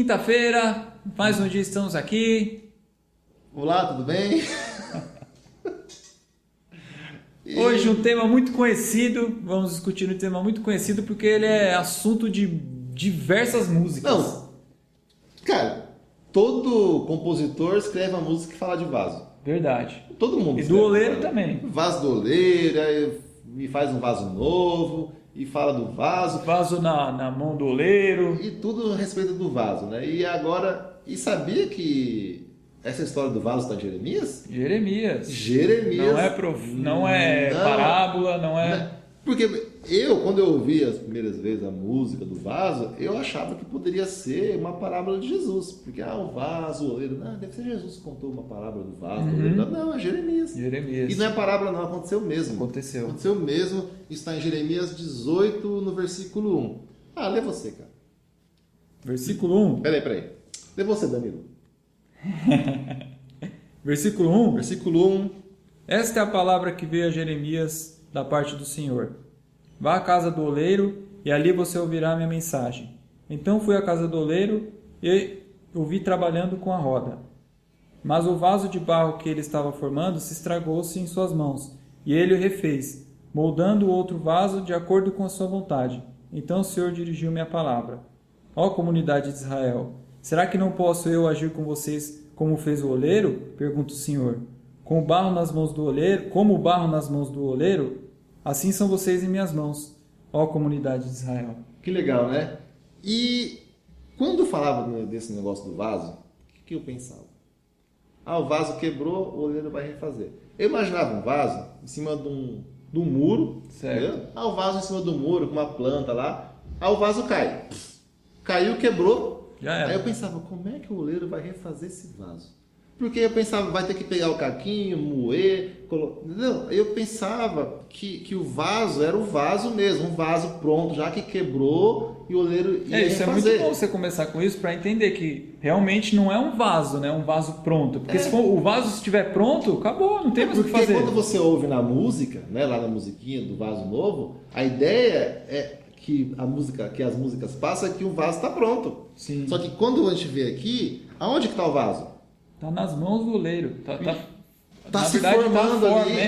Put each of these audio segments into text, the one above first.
Quinta-feira, mais um dia estamos aqui. Olá, tudo bem? Hoje um tema muito conhecido, vamos discutir um tema muito conhecido porque ele é assunto de diversas músicas. Não, cara, todo compositor escreve uma música que fala de vaso. Verdade. Todo mundo E escreve, do oleiro cara. também. Vaso do oleiro, aí me faz um vaso novo, e fala do vaso. Vaso na mão do oleiro. E tudo a respeito do vaso, né? E agora, sabia que essa história do vaso está em Jeremias? Jeremias. Jeremias. Não é parábola, não é... Porque quando eu ouvi as primeiras vezes a música do vaso, eu achava que poderia ser uma parábola de Jesus. Porque, o vaso, o oleiro... Não, deve ser Jesus que contou uma parábola do vaso, do oleiro. Não, é Jeremias. Jeremias. E não é parábola não, aconteceu mesmo. Aconteceu mesmo. Está em Jeremias 18, no versículo 1. Lê você, cara. Versículo 1. Peraí. Lê você, Danilo. Versículo 1. Versículo 1. Esta é a palavra que veio a Jeremias da parte do Senhor. Vá à casa do oleiro e ali você ouvirá a minha mensagem. Então fui à casa do oleiro e o vi trabalhando com a roda. Mas o vaso de barro que ele estava formando se estragou-se em suas mãos, e ele o refez, moldando outro vaso de acordo com a sua vontade. Então o Senhor dirigiu-me a palavra. Ó comunidade de Israel, será que não posso eu agir com vocês como fez o oleiro? Pergunta o Senhor. Como o barro nas mãos do oleiro, assim são vocês em minhas mãos, ó comunidade de Israel. Que legal, né? E quando eu falava desse negócio do vaso, o que eu pensava? O vaso quebrou, o oleiro vai refazer. Eu imaginava um vaso em cima de um muro, certo? O vaso em cima do muro, com uma planta lá, o vaso cai. Caiu, quebrou. Já era. Aí eu pensava, como é que o oleiro vai refazer esse vaso? Porque eu pensava, vai ter que pegar o caquinho, moer, Não, eu pensava que o vaso era o vaso mesmo, um vaso pronto, já que quebrou e o oleiro ia isso refazer. É muito bom você começar com isso para entender que realmente não é um vaso, né? Um vaso pronto. Porque se o vaso estiver pronto, acabou, não tem mais o que fazer. Porque quando você ouve na música, né, lá na musiquinha do vaso novo, a ideia é que as músicas passam é que o vaso está pronto. Sim. Só que quando a gente vê aqui, aonde que está o vaso? Tá nas mãos do oleiro. Tá se formando ali,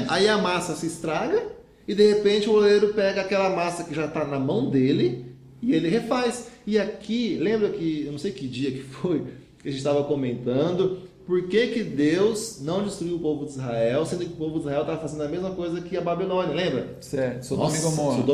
aí a massa se estraga e de repente o oleiro pega aquela massa que já está na mão dele e ele refaz. E aqui, lembra que, eu não sei que dia que foi, que a gente estava comentando, por que Deus não destruiu o povo de Israel, sendo que o povo de Israel estava fazendo a mesma coisa que a Babilônia, lembra? Certo, Sodoma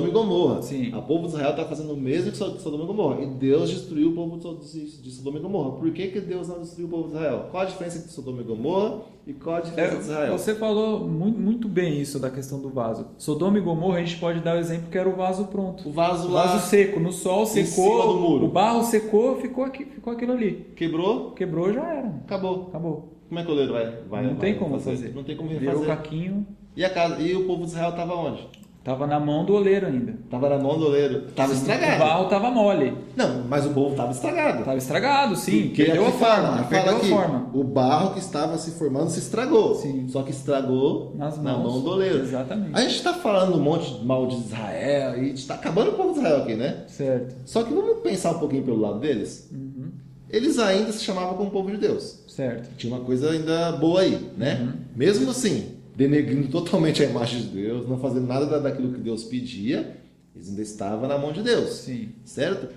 e Gomorra. Sim. O povo de Israel estava fazendo o mesmo que Sodoma e Gomorra. E Deus destruiu o povo de Sodoma e Gomorra. Por que Deus não destruiu o povo de Israel? Qual a diferença entre Sodoma e Gomorra e qual a diferença de Israel? Você falou muito bem isso da questão do vaso. Sodoma e Gomorra, a gente pode dar o exemplo que era o vaso pronto. O vaso seco, no sol secou, em cima do muro. O barro secou, ficou aquilo ali. Quebrou, já era. Acabou. Como é que o oleiro vai Não tem como fazer. Não tem como refazer. Virou o caquinho. E o povo de Israel estava onde? Tava na mão do oleiro ainda. Tava na mão do oleiro. Tava estragado. O barro tava mole. Não, mas o povo tava estragado. Tava estragado, sim. Porque Perdeu a forma. Perdeu a forma. O barro que estava se formando se estragou. Sim. Só que estragou na mão do oleiro. Exatamente. A gente está falando um monte de mal de Israel e a gente está acabando com o povo de Israel aqui, né? Certo. Só que vamos pensar um pouquinho pelo lado deles. Uhum. Eles ainda se chamavam como povo de Deus. Certo. Tinha uma coisa ainda boa aí, né? Uhum. Mesmo assim, denegrindo totalmente a imagem de Deus, não fazendo nada daquilo que Deus pedia, eles ainda estavam na mão de Deus. Sim. Certo?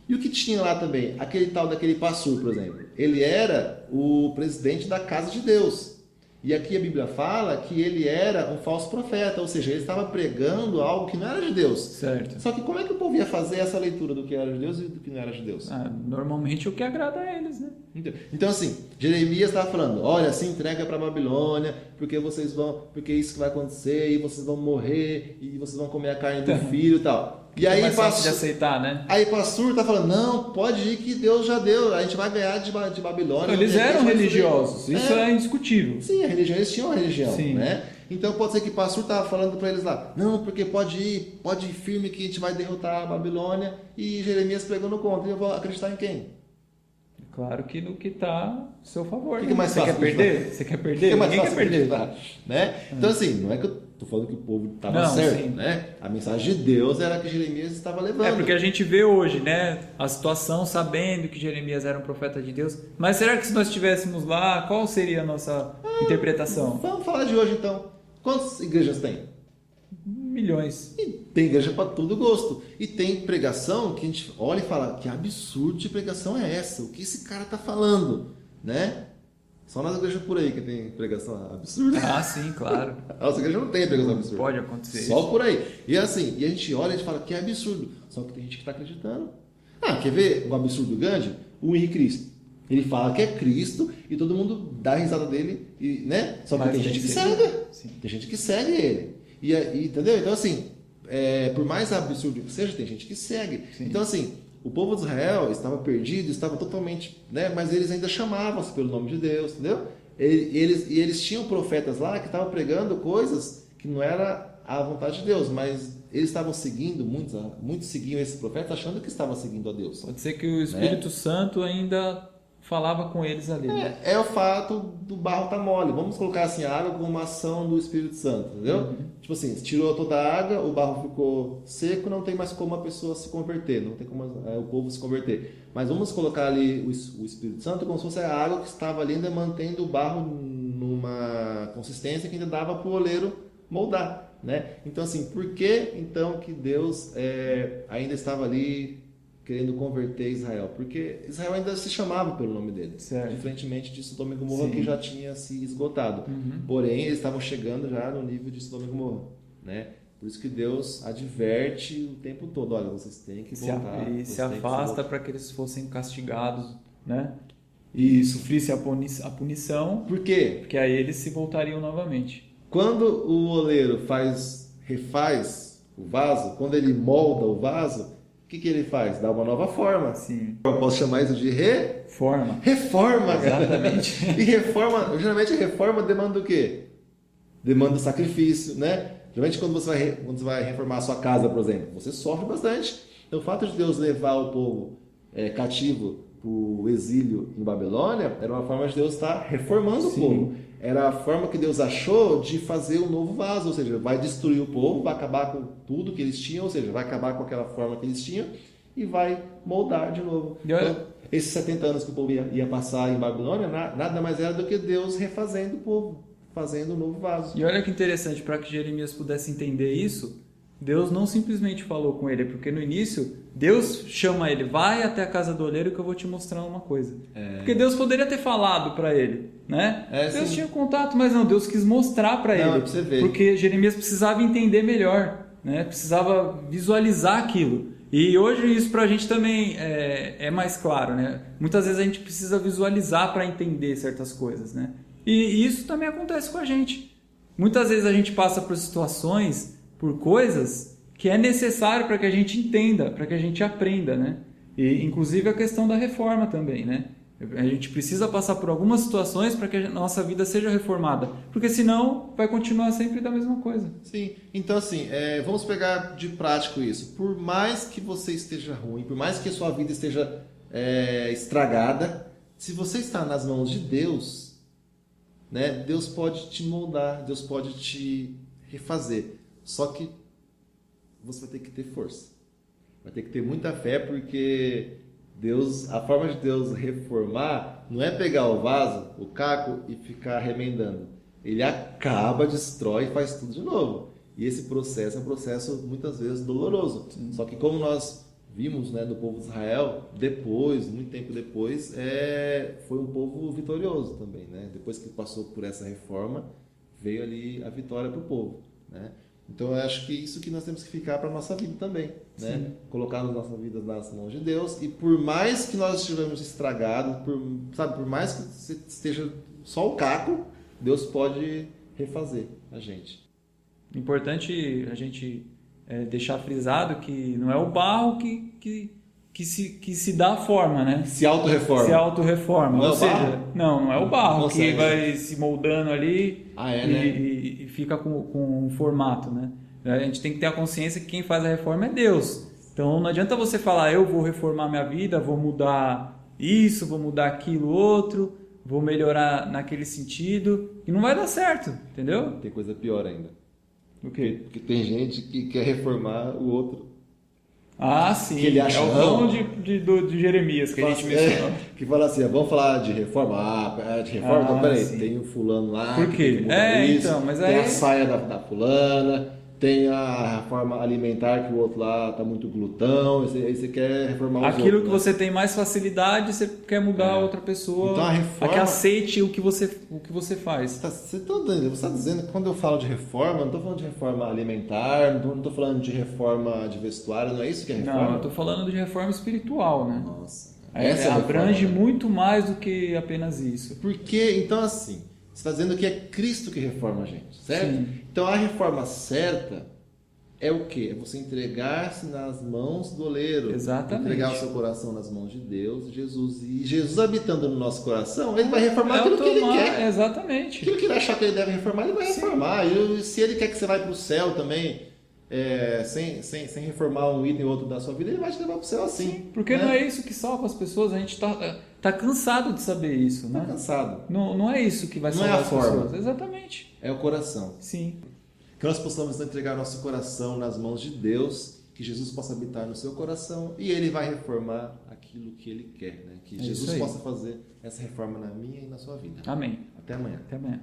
E o que tinha lá também? Aquele tal daquele pastor, por exemplo. Ele era o presidente da casa de Deus. E aqui a Bíblia fala que ele era um falso profeta, ou seja, ele estava pregando algo que não era de Deus. Certo. Só que como é que o povo ia fazer essa leitura do que era de Deus e do que não era de Deus? Normalmente o que agrada a eles, né? Então assim, Jeremias estava falando, olha, se entrega para a Babilônia, porque isso que vai acontecer, e vocês vão morrer, e vocês vão comer a carne do filho e tal. E aí, mais fácil de aceitar, né? Aí pastor está falando, não, pode ir que Deus já deu, a gente vai ganhar de Babilônia. Eles eram religiosos, isso é indiscutível. Sim, eles tinham uma religião, Sim. Né? Então pode ser que o pastor estava falando para eles lá, não, porque pode ir firme que a gente vai derrotar a Babilônia, e Jeremias pregando contra, e eu vou acreditar em quem? Claro que no que está a seu favor. O que é mais fácil? Você quer perder? Você quer perder? Ninguém quer perder. Né? Então, assim, não é que eu estou falando que o povo estava certo. Sim. Né? A mensagem de Deus era que Jeremias estava levando. É porque a gente vê hoje, né, a situação sabendo que Jeremias era um profeta de Deus. Mas será que se nós estivéssemos lá, qual seria a nossa interpretação? Vamos falar de hoje então. Quantas igrejas tem? Milhões. E tem igreja para todo gosto. E tem pregação que a gente olha e fala, que absurdo de pregação é essa? O que esse cara está falando? Né? Só nas igrejas por aí que tem pregação absurda. Ah, sim, claro. A nossa igreja não tem pregação absurda. Pode acontecer. Só por aí. E assim, e a gente olha e fala que é absurdo. Só que tem gente que está acreditando. Quer ver o absurdo grande? O Henrique Cristo. Ele fala que é Cristo e todo mundo dá a risada dele, e, né? Só que tem gente que segue. Tem gente que segue ele. E, entendeu? Então, assim, por mais absurdo que seja, tem gente que segue. Sim. Então, assim, o povo de Israel estava perdido, estava totalmente, né? Mas eles ainda chamavam-se pelo nome de Deus, entendeu? Eles tinham profetas lá que estavam pregando coisas que não era a vontade de Deus, mas eles estavam seguindo, muitos seguiam esses profetas achando que estavam seguindo a Deus. Pode ser que o Espírito Santo ainda falava com eles ali. É o fato do barro estar mole. Vamos colocar assim a água como uma ação do Espírito Santo, entendeu? Uhum. Tipo assim, tirou toda a água, o barro ficou seco, não tem mais como a pessoa se converter, não tem como o povo se converter. Mas vamos colocar ali o Espírito Santo como se fosse a água que estava ali ainda mantendo o barro numa consistência que ainda dava para o oleiro moldar, né? Então assim, por que então que Deus ainda estava ali querendo converter Israel? Porque Israel ainda se chamava pelo nome dele, certo. Diferentemente de Sodoma e Gomorra, que já tinha se esgotado. Uhum. Porém, eles estavam chegando já no nível de Sodoma e Gomorra, né? Por isso que Deus adverte o tempo todo, olha, vocês têm que voltar. E se afasta para que eles fossem castigados, né? E sofrissem a punição. Por quê? Porque aí eles se voltariam novamente. Quando o oleiro refaz o vaso, quando ele molda o vaso, o que ele faz? Dá uma nova forma. Sim. Eu posso chamar isso de reforma. Reforma, exatamente. E reforma, geralmente a reforma demanda o quê? Demanda sacrifício, né? Geralmente quando você vai reformar a sua casa, por exemplo, você sofre bastante. Então o fato de Deus levar o povo cativo para o exílio em Babilônia era uma forma de Deus estar reformando o povo. Era a forma que Deus achou de fazer um novo vaso, ou seja, vai destruir o povo, vai acabar com tudo que eles tinham, ou seja, vai acabar com aquela forma que eles tinham e vai moldar de novo. Então, esses 70 anos que o povo ia passar em Babilônia, nada mais era do que Deus refazendo o povo, fazendo um novo vaso. E olha que interessante, para que Jeremias pudesse entender isso, Deus não simplesmente falou com ele, porque no início Deus chama ele, vai até a casa do oleiro que eu vou te mostrar uma coisa. Porque Deus poderia ter falado para ele, né? Deus tinha contato, mas não, Deus quis mostrar para ele, pra você ver. Porque Jeremias precisava entender melhor, né? Precisava visualizar aquilo. E hoje isso para a gente também é mais claro, né? Muitas vezes a gente precisa visualizar para entender certas coisas, né? E isso também acontece com a gente. Muitas vezes a gente passa por situações, por coisas que é necessário para que a gente entenda, para que a gente aprenda, né? E inclusive a questão da reforma também, né? A gente precisa passar por algumas situações para que a nossa vida seja reformada, porque senão vai continuar sempre da mesma coisa. Sim, então assim, vamos pegar de prático isso. Por mais que você esteja ruim, por mais que a sua vida esteja estragada, se você está nas mãos de Deus, né? Deus pode te moldar, Deus pode te refazer. Só que você vai ter que ter força. Vai ter que ter muita fé, porque a forma de Deus reformar não é pegar o vaso, o caco e ficar remendando. Ele acaba, destrói e faz tudo de novo. E esse processo é um processo muitas vezes doloroso. Sim. Só que como nós vimos, né, do povo de Israel, muito tempo depois, foi um povo vitorioso também, né? Depois que passou por essa reforma, veio ali a vitória para o povo, né? Então eu acho que isso que nós temos que ficar para a nossa vida também, né? Colocar as nossas vidas nas mãos de Deus, e por mais que nós estivermos estragados, por mais que esteja só o caco, Deus pode refazer a gente. Importante a gente deixar frisado que não é o barro que se dá a forma, né? Se autorreforma. Se autorreforma. Ou seja, não é o barro que vai se moldando ali e fica com um formato, né? A gente tem que ter a consciência que quem faz a reforma é Deus. Então não adianta você falar, eu vou reformar minha vida, vou mudar isso, vou mudar aquilo outro, vou melhorar naquele sentido, e não vai dar certo, entendeu? Tem coisa pior ainda. O quê? Porque tem gente que quer reformar o outro. Ah, sim. Que ele acha, é o dom de Jeremias que a gente mencionou. Que fala assim, vamos falar de reforma. De reforma, então peraí, sim. Tem o fulano lá. Por quê? Isso, mas tem a saia da fulana, tem a reforma alimentar que o outro lá tá muito glutão, aí você quer reformar os outros. Aquilo que você tem mais facilidade, você quer mudar a outra pessoa, então, a reforma... que aceite o que você faz. Você está dizendo que quando eu falo de reforma, não estou falando de reforma alimentar, não estou falando de reforma de vestuário, não é isso que é reforma? Não, eu estou falando de reforma espiritual, né? Nossa. Essa abrange reforma, né? Muito mais do que apenas isso. Porque, então assim, você está dizendo que é Cristo que reforma a gente, certo? Sim. Então a reforma certa é o quê? É você entregar-se nas mãos do oleiro. Exatamente. Entregar o seu coração nas mãos de Deus, Jesus. E Jesus habitando no nosso coração, ele vai reformar aquilo que ele quer. Exatamente. Aquilo que ele achar que ele deve reformar, ele vai reformar. E se ele quer que você vá para o céu também, sem reformar um item ou outro da sua vida, ele vai te levar para o céu assim. Sim, porque não é isso que salva as pessoas. A gente tá cansado de saber isso, né? Tá cansado. Não é isso que vai salvar as pessoas. Não é a forma. Exatamente. É o coração. Sim. Que nós possamos entregar nosso coração nas mãos de Deus, que Jesus possa habitar no seu coração e ele vai reformar aquilo que ele quer, né? Que Jesus possa fazer essa reforma na minha e na sua vida. Amém. Até amanhã. Até amanhã.